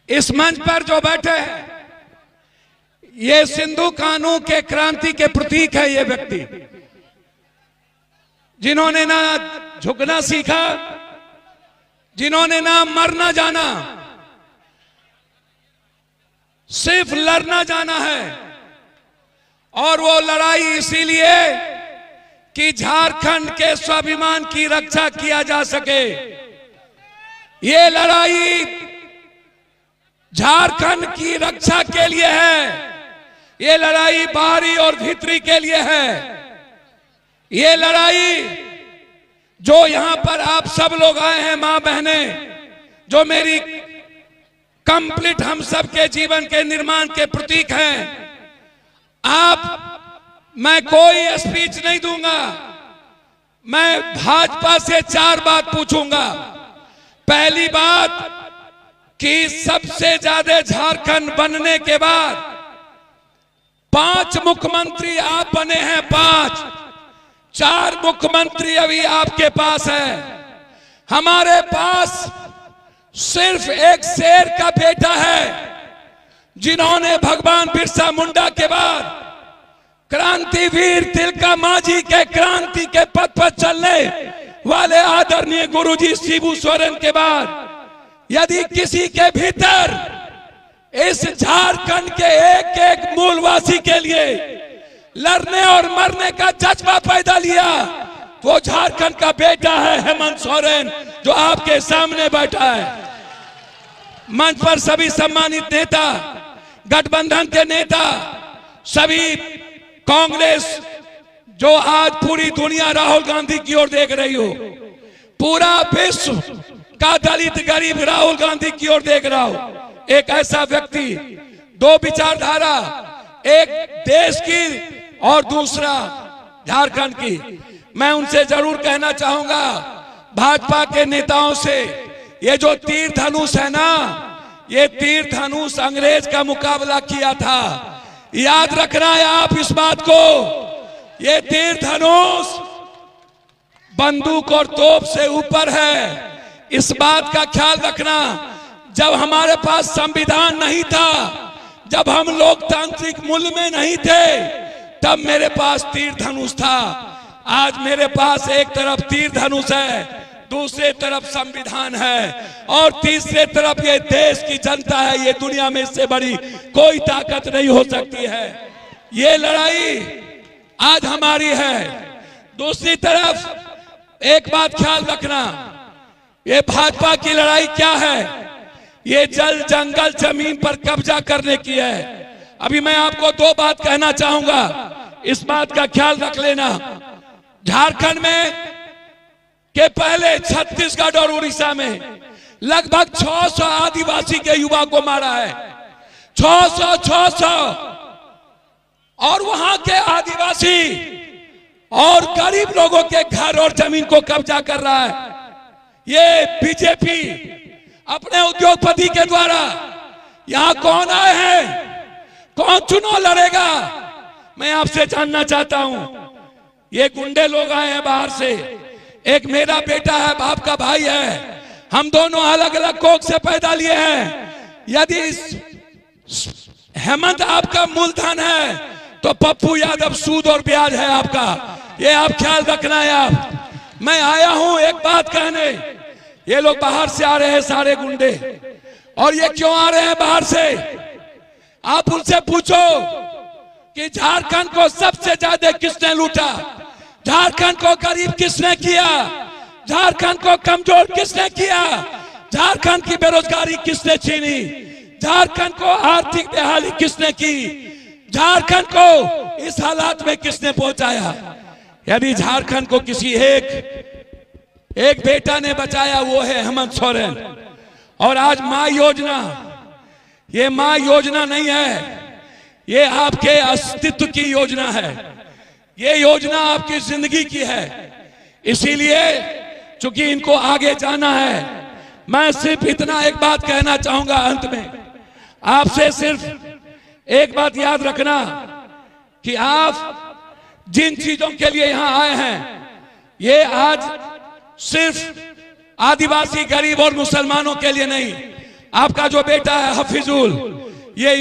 इस मंच पर जो बैठे हैं ये सिंधु कानून के क्रांति के प्रतीक है। ये व्यक्ति जिन्होंने ना झुकना सीखा, जिन्होंने ना मरना जाना, सिर्फ लड़ना जाना है। और वो लड़ाई इसीलिए कि झारखंड के स्वाभिमान की रक्षा किया जा सके। ये लड़ाई झारखंड की रक्षा के लिए है। ये लड़ाई बाहरी और भीतरी के लिए है। ये लड़ाई जो यहां पर आप सब लोग आए हैं, मां बहने, जो मेरी कंप्लीट हम सब के जीवन के निर्माण के प्रतीक हैं। मैं कोई स्पीच नहीं दूंगा, मैं भाजपा से 4 बात पूछूंगा। पहली बात कि सबसे ज्यादा झारखंड बनने के बाद 5 मुख्यमंत्री आप बने हैं, 4 मुख्यमंत्री अभी आपके पास है। हमारे पास सिर्फ एक शेर का बेटा है जिन्होंने भगवान बिरसा मुंडा के बाद क्रांतिवीर तिलका मांझी के क्रांति के पथ पर चलने वाले आदरणीय गुरुजी शिबू सोरेन के बाद यदि किसी के भीतर इस झारखंड के एक एक मूलवासी के लिए लड़ने और मरने का जज्बा पैदा लिया, वो झारखंड का बेटा है हेमंत सोरेन, जो आपके सामने बैठा है। मंच पर सभी सम्मानित नेता, गठबंधन के नेता, सभी कांग्रेस, जो आज पूरी दुनिया राहुल गांधी की ओर देख रही हो, पूरा विश्व का दलित गरीब राहुल गांधी की ओर देख रहा हो। एक ऐसा व्यक्ति, 2 विचारधारा, एक देश की और दूसरा झारखंड की। मैं उनसे जरूर कहना चाहूंगा, भाजपा के नेताओं से, ये जो तीर धनुष है ना, ये तीर धनुष अंग्रेज का मुकाबला किया था। याद रखना है आप इस बात को। ये तीर धनुष बंदूक और तोप से ऊपर है। इस बात का ख्याल रखना। जब हमारे पास संविधान नहीं था, जब हम लोकतांत्रिक मूल्य में नहीं थे, तब मेरे पास तीर धनुष था। आज मेरे पास एक तरफ तीर धनुष है, दूसरे तरफ संविधान है, और तीसरे तरफ ये देश की जनता है। ये दुनिया में इससे बड़ी कोई ताकत नहीं हो सकती है। ये लड़ाई आज हमारी है। दूसरी तरफ एक बात ख्याल रखना, ये भाजपा की लड़ाई क्या है? ये जल जंगल जमीन पर कब्जा करने की है। अभी मैं आपको 2 बात कहना चाहूंगा, इस बात का ख्याल रख लेना। झारखंड में के पहले छत्तीसगढ़ और उड़ीसा में लगभग 600 आदिवासी के युवा को मारा है। 600 और वहां के आदिवासी और गरीब लोगों के घर और जमीन को कब्जा कर रहा है। ये बीजेपी अपने उद्योगपति के द्वारा यहां कौन आए हैं, कौन चुनाव लड़ेगा, मैं आपसे जानना चाहता हूं। ये गुंडे लोग आए हैं बाहर से। एक मेरा बेटा है, बाप का भाई है, हम दोनों अलग अलग कोख से पैदा लिए हैं। यदि हेमंत आपका मूलधन है तो पप्पू यादव सूद और ब्याज है आपका। ये आप ख्याल रखना है। आप मैं आया हूं एक बात कहने, ये लोग बाहर से आ रहे हैं सारे गुंडे, और ये क्यों आ रहे हैं बाहर से? आप उनसे पूछो कि झारखंड को सबसे ज्यादा किसने लूटा, झारखंड को गरीब किसने किया, झारखंड को कमजोर किसने किया, झारखंड की बेरोजगारी किसने छीनी, झारखंड को आर्थिक बेहाली किसने की, झारखंड को इस हालात में किसने पहुंचाया? यदि झारखंड को किसी एक बेटा ने बचाया, वो है हेमंत सोरेन। और आज मां योजना, ये मां योजना नहीं है, ये आपके अस्तित्व की योजना है। ये योजना आपकी जिंदगी की है। इसीलिए चूंकि इनको आगे जाना है, मैं सिर्फ इतना एक बात कहना चाहूंगा अंत में आपसे। सिर्फ एक बात याद रखना कि आप जिन चीजों के लिए यहां आए हैं, ये आज सिर्फ आदिवासी गरीब और मुसलमानों के लिए नहीं, आपका जो बेटा है हफीजुल, ये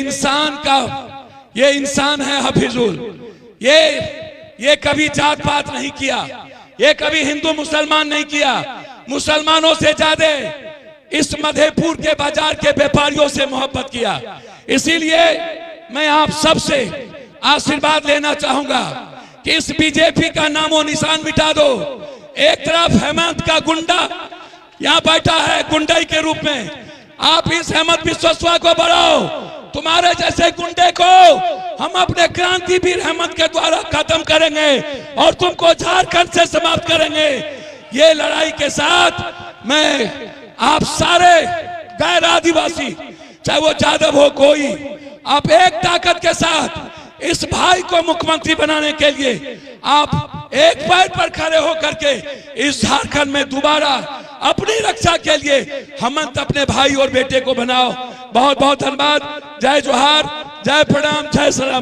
इंसान है हफीजुल। ये कभी जात पात नहीं किया, ये कभी हिंदू मुसलमान नहीं किया। मुसलमानों से ज्यादा इस मधेपुर के बाजार के व्यापारियों से मोहब्बत किया। इसीलिए मैं आप सबसे आशीर्वाद लेना चाहूंगा कि इस बीजेपी का नामो निशान मिटा दो। एक तरफ हेमंत का गुंडा यहाँ बैठा है गुंडाई के रूप में, आप इस हेमंत बिस्वा को बढ़ाओ। तुम्हारे जैसे गुंडे को हम अपने क्रांतिवीर हेमंत के द्वारा खत्म करेंगे और तुमको झारखंड से समाप्त करेंगे। ये लड़ाई के साथ मैं आप सारे गैर आदिवासी, चाहे वो यादव हो कोई, आप एक ताकत के साथ इस भाई को मुख्यमंत्री बनाने के लिए आप एक पैर पर खड़े होकर के इस झारखंड में दोबारा अपनी रक्षा के लिए हेमंत अपने भाई और बेटे को बनाओ। बहुत बहुत धन्यवाद। जय जोहार, जय प्रणाम, जय सलाम।